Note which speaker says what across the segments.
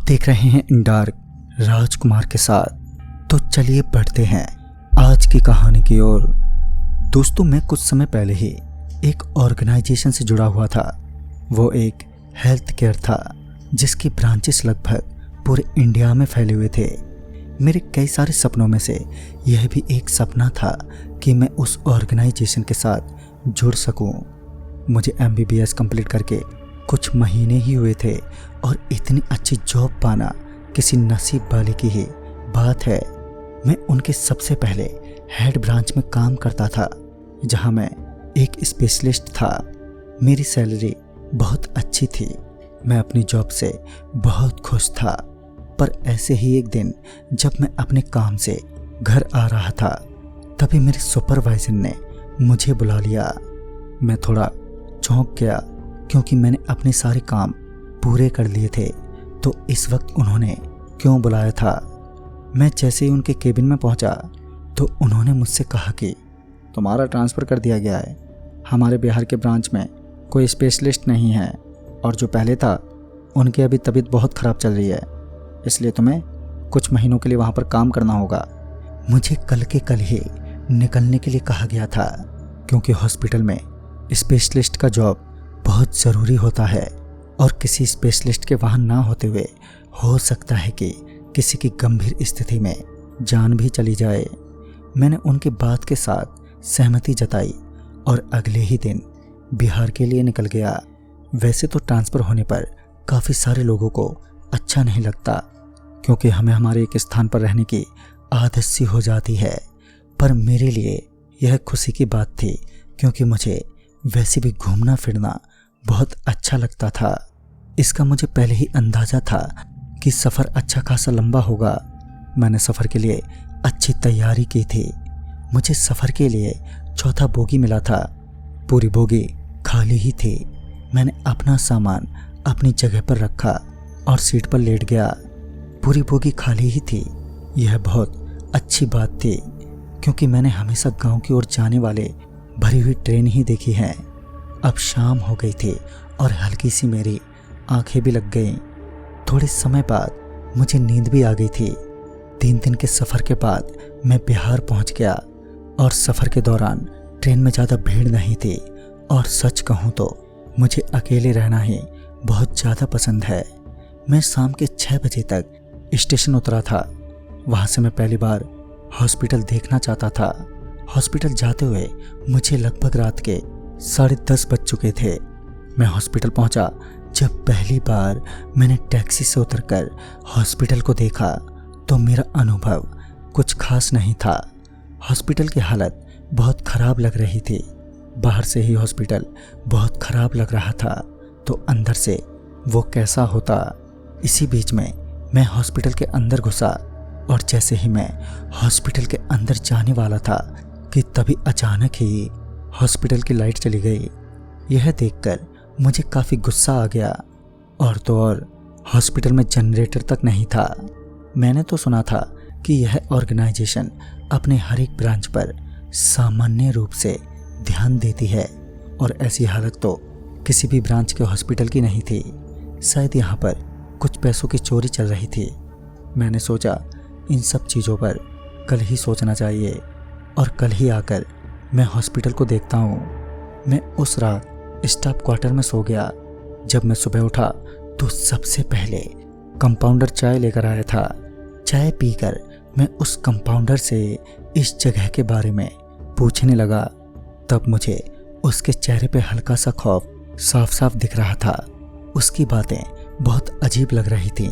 Speaker 1: आप देख रहे हैं इन डार्क राजकुमार के साथ। तो चलिए बढ़ते हैं आज की कहानी की ओर। दोस्तों, मैं कुछ समय पहले ही एक ऑर्गेनाइजेशन से जुड़ा हुआ था। वो एक हेल्थ केयर था जिसकी ब्रांचेस लगभग पूरे इंडिया में फैले हुए थे। मेरे कई सारे सपनों में से यह भी एक सपना था कि मैं उस ऑर्गेनाइजेशन के साथ जुड़ सकूं। मुझे MBBS कंप्लीट करके कुछ महीने ही हुए थे और इतनी अच्छी जॉब पाना किसी नसीब वाले की ही बात है। मैं उनके सबसे पहले हेड ब्रांच में काम करता था जहां मैं एक स्पेशलिस्ट था। मेरी सैलरी बहुत अच्छी थी। मैं अपनी जॉब से बहुत खुश था। पर ऐसे ही एक दिन जब मैं अपने काम से घर आ रहा था तभी मेरे सुपरवाइजर ने मुझे बुला लिया। मैं थोड़ा चौंक गया क्योंकि मैंने अपने सारे काम पूरे कर लिए थे। तो इस वक्त उन्होंने क्यों बुलाया था? मैं जैसे ही उनके केबिन में पहुंचा तो उन्होंने मुझसे कहा कि तुम्हारा ट्रांसफ़र कर दिया गया है। हमारे बिहार के ब्रांच में कोई स्पेशलिस्ट नहीं है और जो पहले था उनकी अभी तबीयत बहुत ख़राब चल रही है, इसलिए तुम्हें कुछ महीनों के लिए वहाँ पर काम करना होगा। मुझे कल के कल ही निकलने के लिए कहा गया था क्योंकि हॉस्पिटल में स्पेशलिस्ट का जॉब बहुत ज़रूरी होता है और किसी स्पेशलिस्ट के वहाँ ना होते हुए हो सकता है कि किसी की गंभीर स्थिति में जान भी चली जाए। मैंने उनकी बात के साथ सहमति जताई और अगले ही दिन बिहार के लिए निकल गया। वैसे तो ट्रांसफ़र होने पर काफ़ी सारे लोगों को अच्छा नहीं लगता क्योंकि हमें हमारे एक स्थान पर रहने की आदत सी हो जाती है, पर मेरे लिए यह खुशी की बात थी क्योंकि मुझे वैसे भी घूमना फिरना बहुत अच्छा लगता था। इसका मुझे पहले ही अंदाज़ा था कि सफ़र अच्छा खासा लंबा होगा। मैंने सफ़र के लिए अच्छी तैयारी की थी। मुझे सफ़र के लिए चौथा बोगी मिला था। पूरी बोगी खाली ही थी। मैंने अपना सामान अपनी जगह पर रखा और सीट पर लेट गया। पूरी बोगी खाली ही थी। यह बहुत अच्छी बात थी क्योंकि मैंने हमेशा गांव की ओर जाने वाले भरी हुई ट्रेन ही देखी है। अब शाम हो गई थी और हल्की सी मेरी आंखें भी लग गईं। थोड़े समय बाद मुझे नींद भी आ गई थी। 3 दिन के सफ़र के बाद मैं बिहार पहुंच गया और सफ़र के दौरान ट्रेन में ज़्यादा भीड़ नहीं थी और सच कहूँ तो मुझे अकेले रहना ही बहुत ज़्यादा पसंद है। मैं शाम के 6 बजे तक स्टेशन उतरा था। वहाँ से मैं पहली बार हॉस्पिटल देखना चाहता था। हॉस्पिटल जाते हुए मुझे लगभग रात के 10:30 बज चुके थे। मैं हॉस्पिटल पहुँचा। जब पहली बार मैंने टैक्सी से उतरकर हॉस्पिटल को देखा तो मेरा अनुभव कुछ खास नहीं था। हॉस्पिटल की हालत बहुत ख़राब लग रही थी। बाहर से ही हॉस्पिटल बहुत ख़राब लग रहा था तो अंदर से वो कैसा होता। इसी बीच में मैं हॉस्पिटल के अंदर घुसा और जैसे ही मैं हॉस्पिटल के अंदर जाने वाला था कि तभी अचानक ही हॉस्पिटल की लाइट चली गई। यह देखकर मुझे काफ़ी गुस्सा आ गया। और तो और हॉस्पिटल में जनरेटर तक नहीं था। मैंने तो सुना था कि यह ऑर्गेनाइजेशन अपने हर एक ब्रांच पर सामान्य रूप से ध्यान देती है और ऐसी हालत तो किसी भी ब्रांच के हॉस्पिटल की नहीं थी। शायद यहाँ पर कुछ पैसों की चोरी चल रही थी। मैंने सोचा इन सब चीज़ों पर कल ही सोचना चाहिए और कल ही आकर मैं हॉस्पिटल को देखता हूँ। मैं उस रात स्टाफ क्वार्टर में सो गया। जब मैं सुबह उठा तो सबसे पहले कंपाउंडर चाय लेकर आया था। चाय पीकर मैं उस कंपाउंडर से इस जगह के बारे में पूछने लगा। तब मुझे उसके चेहरे पे हल्का सा खौफ साफ साफ दिख रहा था। उसकी बातें बहुत अजीब लग रही थीं।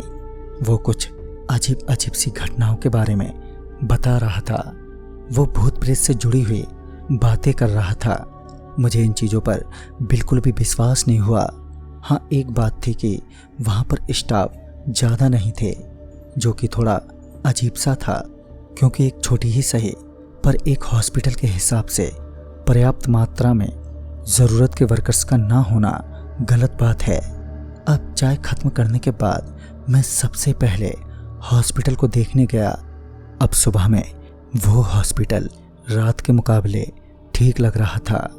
Speaker 1: वो कुछ अजीब अजीब सी घटनाओं के बारे में बता रहा था। वो भूत प्रेत से जुड़ी हुई बातें कर रहा था। मुझे इन चीज़ों पर बिल्कुल भी विश्वास नहीं हुआ। हाँ, एक बात थी कि वहाँ पर स्टाफ ज़्यादा नहीं थे, जो कि थोड़ा अजीब सा था क्योंकि एक छोटी ही सही पर एक हॉस्पिटल के हिसाब से पर्याप्त मात्रा में ज़रूरत के वर्कर्स का ना होना गलत बात है। अब चाय ख़त्म करने के बाद मैं सबसे पहले हॉस्पिटल को देखने गया। अब सुबह में वो हॉस्पिटल रात के मुकाबले ठीक लग रहा था।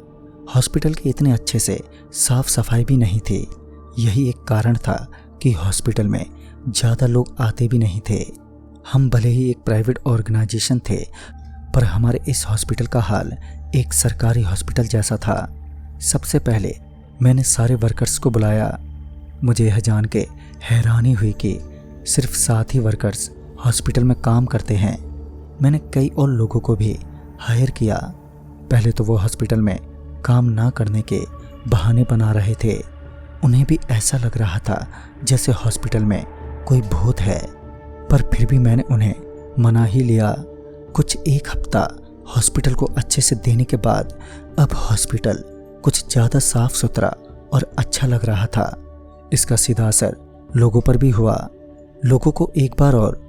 Speaker 1: हॉस्पिटल के इतने अच्छे से साफ सफाई भी नहीं थी। यही एक कारण था कि हॉस्पिटल में ज़्यादा लोग आते भी नहीं थे। हम भले ही एक प्राइवेट ऑर्गेनाइजेशन थे, पर हमारे इस हॉस्पिटल का हाल एक सरकारी हॉस्पिटल जैसा था। सबसे पहले मैंने सारे वर्कर्स को बुलाया। मुझे यह जान के हैरानी हुई कि सिर्फ 7 ही वर्कर्स हॉस्पिटल में काम करते हैं। मैंने कई और लोगों को भी हायर किया। पहले तो वो हॉस्पिटल में काम ना करने के बहाने बना रहे थे। उन्हें भी ऐसा लग रहा था जैसे हॉस्पिटल में कोई भूत है, पर फिर भी मैंने उन्हें मना ही लिया। कुछ 1 हफ्ता हॉस्पिटल को अच्छे से देने के बाद अब हॉस्पिटल कुछ ज़्यादा साफ सुथरा और अच्छा लग रहा था। इसका सीधा असर लोगों पर भी हुआ। लोगों को एक बार और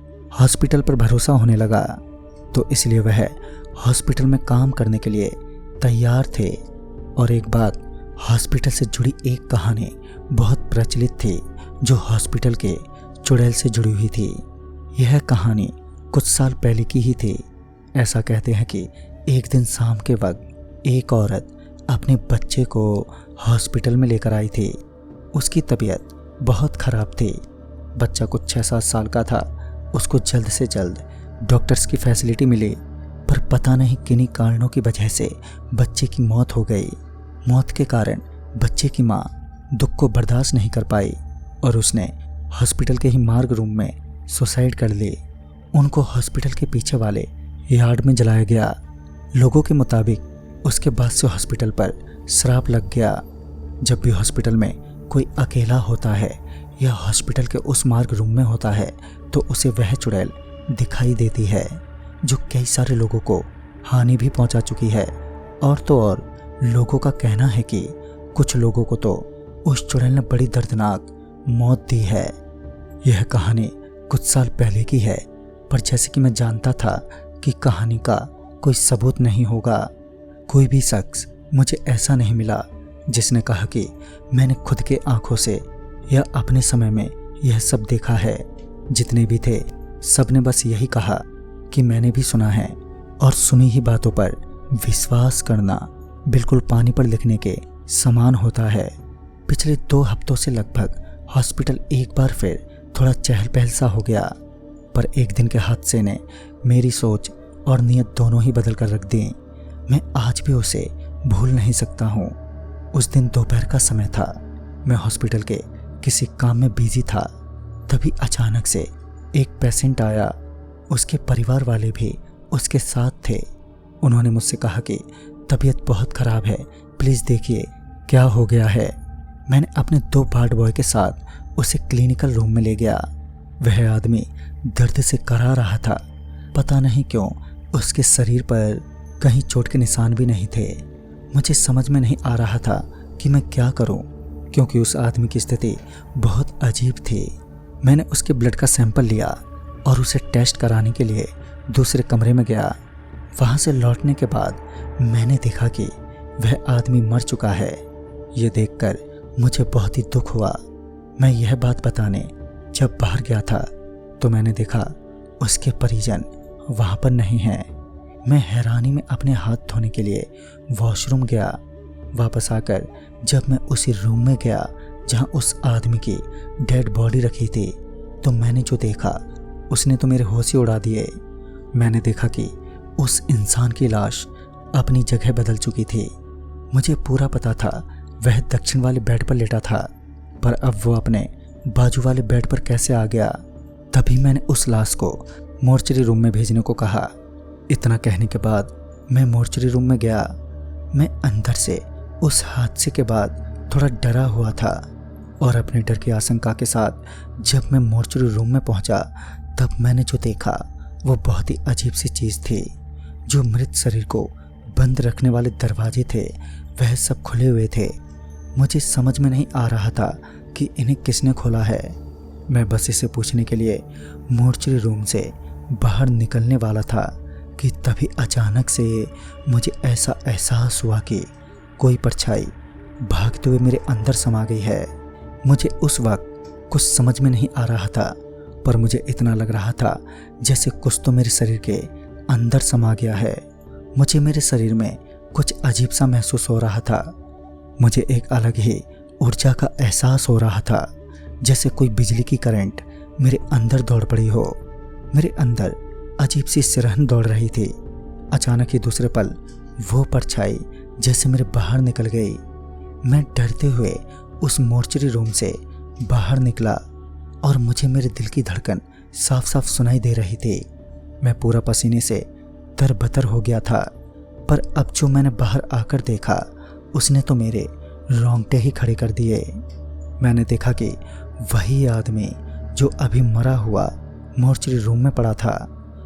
Speaker 1: हॉस्पिटल पर भरोसा होने लगा, तो इसलिए वह हॉस्पिटल में काम करने के लिए तैयार थे। और एक बात, हॉस्पिटल से जुड़ी एक कहानी बहुत प्रचलित थी जो हॉस्पिटल के चुड़ैल से जुड़ी हुई थी। यह कहानी कुछ साल पहले की ही थी। ऐसा कहते हैं कि एक दिन शाम के वक्त एक औरत अपने बच्चे को हॉस्पिटल में लेकर आई थी। उसकी तबीयत बहुत ख़राब थी। बच्चा कुछ 6-7 साल का था। उसको जल्द से जल्द डॉक्टर्स की फैसिलिटी मिली, पर पता नहीं किन्हीं कारणों की वजह से बच्चे की मौत हो गई। मौत के कारण बच्चे की माँ दुख को बर्दाश्त नहीं कर पाई और उसने हॉस्पिटल के ही मार्ग रूम में सुसाइड कर ली। उनको हॉस्पिटल के पीछे वाले यार्ड में जलाया गया। लोगों के मुताबिक उसके बाद से हॉस्पिटल पर श्राप लग गया। जब भी हॉस्पिटल में कोई अकेला होता है या हॉस्पिटल के उस मार्ग रूम में होता है तो उसे वह चुड़ैल दिखाई देती है, जो कई सारे लोगों को हानि भी पहुंचा चुकी है। और तो और लोगों का कहना है कि कुछ लोगों को तो उस चुड़ैल ने बड़ी दर्दनाक मौत दी है। यह कहानी कुछ साल पहले की है, पर जैसे कि मैं जानता था कि कहानी का कोई सबूत नहीं होगा। कोई भी शख्स मुझे ऐसा नहीं मिला जिसने कहा कि मैंने खुद के आंखों से या अपने समय में यह सब देखा है। जितने भी थे सब ने बस यही कहा कि मैंने भी सुना है, और सुनी ही बातों पर विश्वास करना बिल्कुल पानी पर लिखने के समान होता है। पिछले 2 हफ्तों से लगभग हॉस्पिटल एक बार फिर थोड़ा चहल पहल सा हो गया, पर एक दिन के हादसे ने मेरी सोच और नीयत दोनों ही बदल कर रख दी। मैं आज भी उसे भूल नहीं सकता हूँ। उस दिन दोपहर का समय था। मैं हॉस्पिटल के किसी काम में बिजी था। तभी अचानक से एक पेशेंट आया। उसके परिवार वाले भी उसके साथ थे। उन्होंने मुझसे कहा कि तबीयत बहुत ख़राब है, प्लीज़ देखिए क्या हो गया है। मैंने अपने 2 वार्ड बॉय के साथ उसे क्लिनिकल रूम में ले गया। वह आदमी दर्द से करा रहा था। पता नहीं क्यों उसके शरीर पर कहीं चोट के निशान भी नहीं थे। मुझे समझ में नहीं आ रहा था कि मैं क्या करूं, क्योंकि उस आदमी की स्थिति बहुत अजीब थी। मैंने उसके ब्लड का सैंपल लिया और उसे टेस्ट कराने के लिए दूसरे कमरे में गया। वहाँ से लौटने के बाद मैंने देखा कि वह आदमी मर चुका है। ये देखकर मुझे बहुत ही दुख हुआ। मैं यह बात बताने जब बाहर गया था तो मैंने देखा उसके परिजन वहाँ पर नहीं हैं। मैं हैरानी में अपने हाथ धोने के लिए वॉशरूम गया। वापस आकर जब मैं उसी रूम में गया जहाँ उस आदमी की डेड बॉडी रखी थी, तो मैंने जो देखा उसने तो मेरे होश ही उड़ा दिए। मैंने देखा कि उस इंसान की लाश अपनी जगह बदल चुकी थी। मुझे पूरा पता था वह दक्षिण वाले बेड पर लेटा था, पर अब वो अपने बाजू वाले बेड पर कैसे आ गया। तभी मैंने उस लाश को मोर्चरी रूम में भेजने को कहा। इतना कहने के बाद मैं मोर्चरी रूम में गया। मैं अंदर से उस हादसे के बाद थोड़ा डरा हुआ था, और अपने डर की आशंका के साथ जब मैं मोर्चरी रूम में पहुंचा तब मैंने जो देखा वो बहुत ही अजीब सी चीज़ थी। जो मृत शरीर को बंद रखने वाले दरवाजे थे वह सब खुले हुए थे। मुझे समझ में नहीं आ रहा था कि इन्हें किसने खोला है। मैं बस इसे पूछने के लिए मोर्चरी रूम से बाहर निकलने वाला था कि तभी अचानक से मुझे ऐसा एहसास हुआ कि कोई परछाई भागते हुए मेरे अंदर समा गई है। मुझे उस वक्त कुछ समझ में नहीं आ रहा था, पर मुझे इतना लग रहा था जैसे कुछ तो मेरे शरीर के अंदर समा गया है। मुझे मेरे शरीर में कुछ अजीब सा महसूस हो रहा था। मुझे एक अलग ही ऊर्जा का एहसास हो रहा था। जैसे कोई बिजली की करंट मेरे अंदर दौड़ पड़ी हो। मेरे अंदर अजीब सी सिरहन दौड़ रही थी। अचानक ही दूसरे पल वो परछाई जैसे मेरे बाहर निकल गई। मैं डरते हुए उस मोर्चरी रूम से बाहर निकला और मुझे मेरे दिल की धड़कन साफ साफ सुनाई दे रही थी। मैं पूरा पसीने से तरबतर हो गया था, पर अब जो मैंने बाहर आकर देखा उसने तो मेरे रोंगटे ही खड़े कर दिए। मैंने देखा कि वही आदमी जो अभी मरा हुआ मोर्चरी रूम में पड़ा था,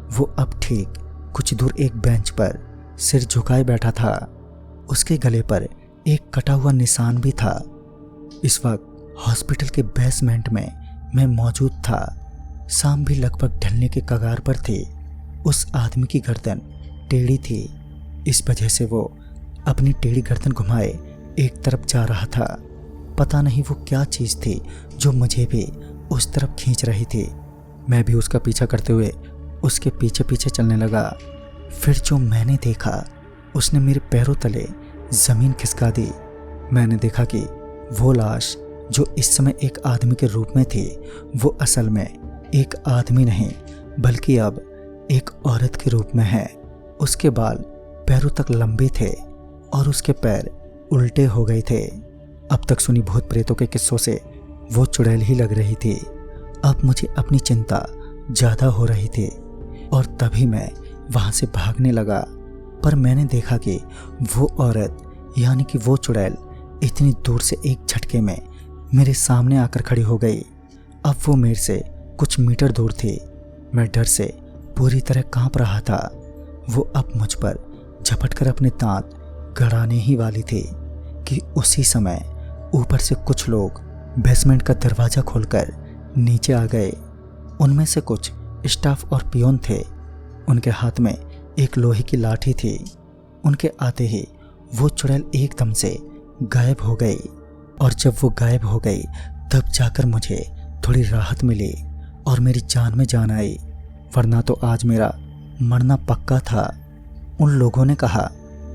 Speaker 1: वो अब ठीक कुछ दूर एक बेंच पर सिर झुकाए बैठा था। उसके गले पर एक कटा हुआ निशान भी था। इस वक्त हॉस्पिटल के बेसमेंट में मैं मौजूद था। शाम भी लगभग ढलने के कगार पर थी। उस आदमी की गर्दन टेढ़ी थी, इस वजह से वो अपनी टेढ़ी गर्दन घुमाए एक तरफ जा रहा था। पता नहीं वो क्या चीज़ थी जो मुझे भी उस तरफ खींच रही थी। मैं भी उसका पीछा करते हुए उसके पीछे पीछे चलने लगा। फिर जो मैंने देखा उसने मेरे पैरों तले ज़मीन खिसका दी। मैंने देखा कि वो लाश जो इस समय एक आदमी के रूप में थी, वो असल में एक आदमी नहीं बल्कि अब एक औरत के रूप में है। उसके बाल पैरों तक लंबे थे और उसके पैर उल्टे हो गए थे। अब तक सुनी भूत प्रेतों के किस्सों से वो चुड़ैल ही लग रही थी। अब मुझे अपनी चिंता ज़्यादा हो रही थी और तभी मैं वहाँ से भागने लगा। पर मैंने देखा कि वो औरत यानी कि वो चुड़ैल इतनी दूर से एक झटके में मेरे सामने आकर खड़ी हो गई। अब वो मेरे से कुछ मीटर दूर थी। मैं डर से पूरी तरह कांप रहा था। वो अब मुझ पर झपटकर अपने दांत गड़ाने ही वाली थी कि उसी समय ऊपर से कुछ लोग बेसमेंट का दरवाज़ा खोलकर नीचे आ गए। उनमें से कुछ स्टाफ और पियोन थे। उनके हाथ में एक लोहे की लाठी थी। उनके आते ही वो चुड़ैल एकदम से गायब हो गई और जब वो गायब हो गई तब जाकर मुझे थोड़ी राहत मिली और मेरी जान में जान आई, वरना तो आज मेरा मरना पक्का था। उन लोगों ने कहा,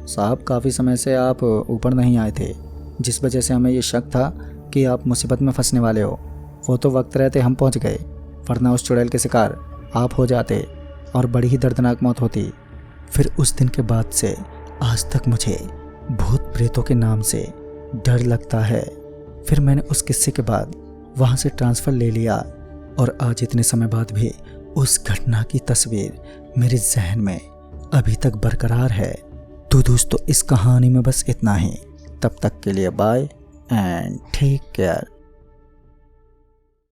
Speaker 2: साहब काफ़ी समय से आप ऊपर नहीं आए थे, जिस वजह से हमें ये शक था कि आप मुसीबत में फंसने वाले हो। वो तो वक्त रहते हम पहुंच गए, वरना उस चुड़ैल के शिकार आप हो जाते और बड़ी ही दर्दनाक मौत होती।
Speaker 1: फिर उस दिन के बाद से आज तक मुझे भूत प्रेतों के नाम से डर लगता है। फिर मैंने उस किस्से के बाद वहाँ से ट्रांसफ़र ले लिया और आज इतने समय बाद भी उस घटना की तस्वीर मेरे जहन में अभी तक बरकरार है। तो दोस्तों, इस कहानी में बस इतना ही। तब तक के लिए बाय एंड टेक केयर।